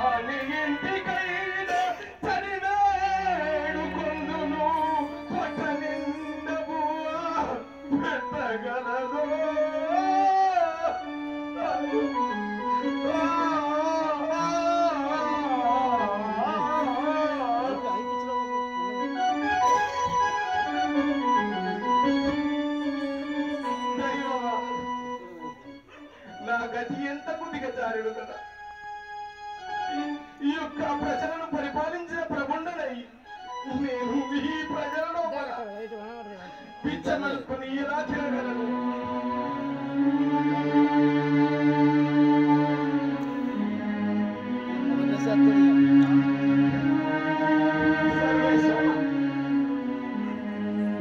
వాని ఇంటికైనా చనివేడుకొందును కొట్ట నిండబువా పెట్టగలదో నా గతి ఎంత దిగజారుడు కదా. ఈ యొక్క ప్రజలను పరిపాలించిన ప్రభుండనై నేను ఈ ప్రజలలో పిచ్చమనుకుని ఎలా తిరగలను?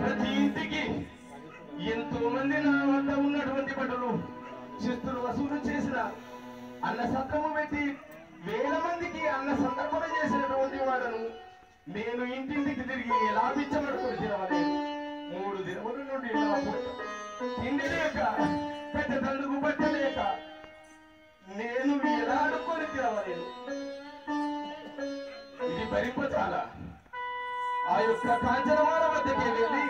ప్రతి ఇంటికి ఎంతో మంది నా వద్ద ఉన్నటువంటి బడులు శిస్తులు వసూలు చేసిన అన్న సత్రము పెట్టి వేల మందికి అన్న సంతర్పణ చేసినటువంటి వాడను నేను ఇంటింటికి తిరిగి ఎలా పిచ్చమడుకుని తినవలేదు. 3 దినముల నుండి తిండి లేక పెద్ద తందుకు పట్టలేక నేను ఎలా అడుక్కొని తినవలేదు. ఇది భరింపచాలా. ఆ యొక్క కాంచనమాల వద్దకి వెళ్ళి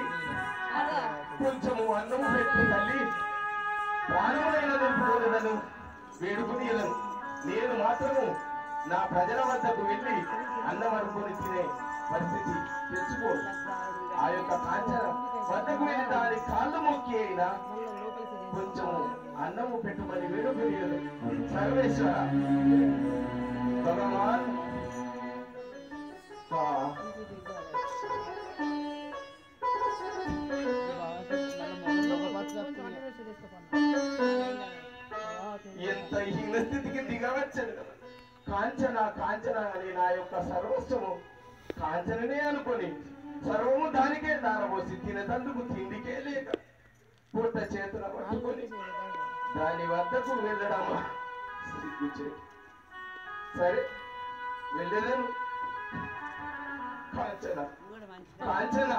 కొంచెము అన్నము పెట్టు తల్లి, ప్రాణములైన నిలుపుకోలేదను వేడుకునియలను. నేను మాత్రము నా ప్రజల వద్దకు వెళ్ళి అన్నం అనుకుని తినే పరిస్థితి తెచ్చుకోను. ఆ యొక్క కాంచన వద్దకు వెళ్ళి దాని కాళ్ళు మొక్కి అయినా కొంచెము అన్నము పెట్టుమని వేడుకునియను. సర్వేశ్వర భగవాన్ ఎంత హీన స్థితికి దిగవచ్చను కదా. కాంచన కాంచన అని నా యొక్క సర్వస్వము కాంచననే అనుకొని సర్వము దానికే దారబోసి తినతందుకు తిండికే లేక పూర్త చేతుల పట్టుకొని దాని వద్దకు వెళ్ళడమా సిగ్గుచే. సరే వెళ్ళేదను. కాంచన కాంచన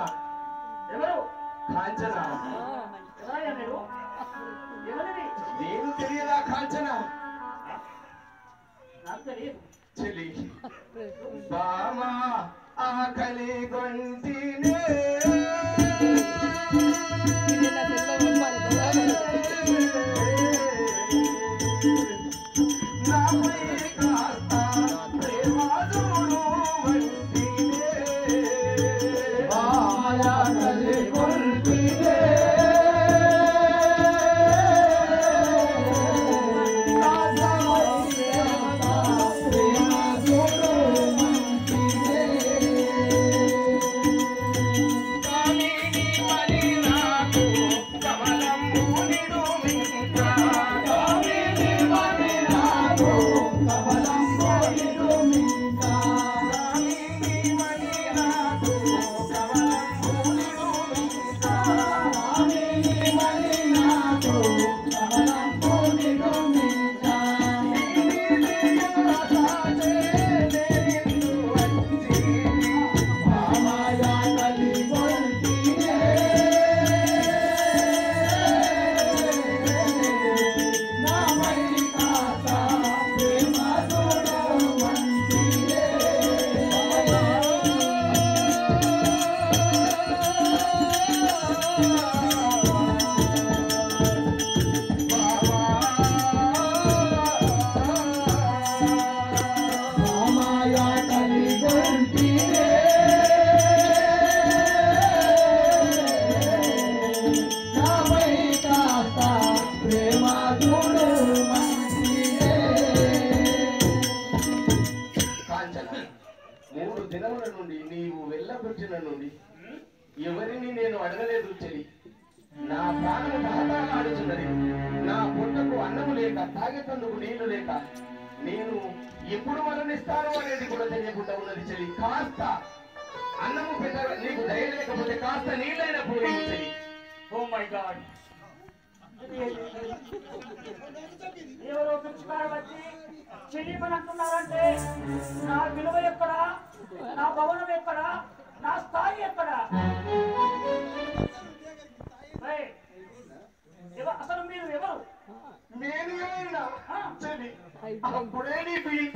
ఎవరు? కాంచన నేను తెలియదా? కాంచన చెలి బామా ఆకలి గొంటినే ఎవరిని నేను అడగలేదు చెలి. నా ప్రాణము బాధలాడుచున్నది. నా పుట్టకు అన్నము లేక తాగేటందుకు నీళ్లు లేక నేను ఎప్పుడు మరణిస్తాను అనేది కూడా తెలియకుండా ఉన్నది చెలి. కాస్త అన్నము పెట్ట నీకు దయ లేకపోతే కాస్త నీళ్ళైనా పోయి చెలి. ఓ మై గాడ్, ఎవరో పిచ్చికారు వచ్చి చెల్లిమని అంటున్నారంటే నా విలువ ఎక్కడా, నా భవనం ఎక్కడా, నా స్థాయి ఎక్కడా? అప్పుడే నీ బియ్యం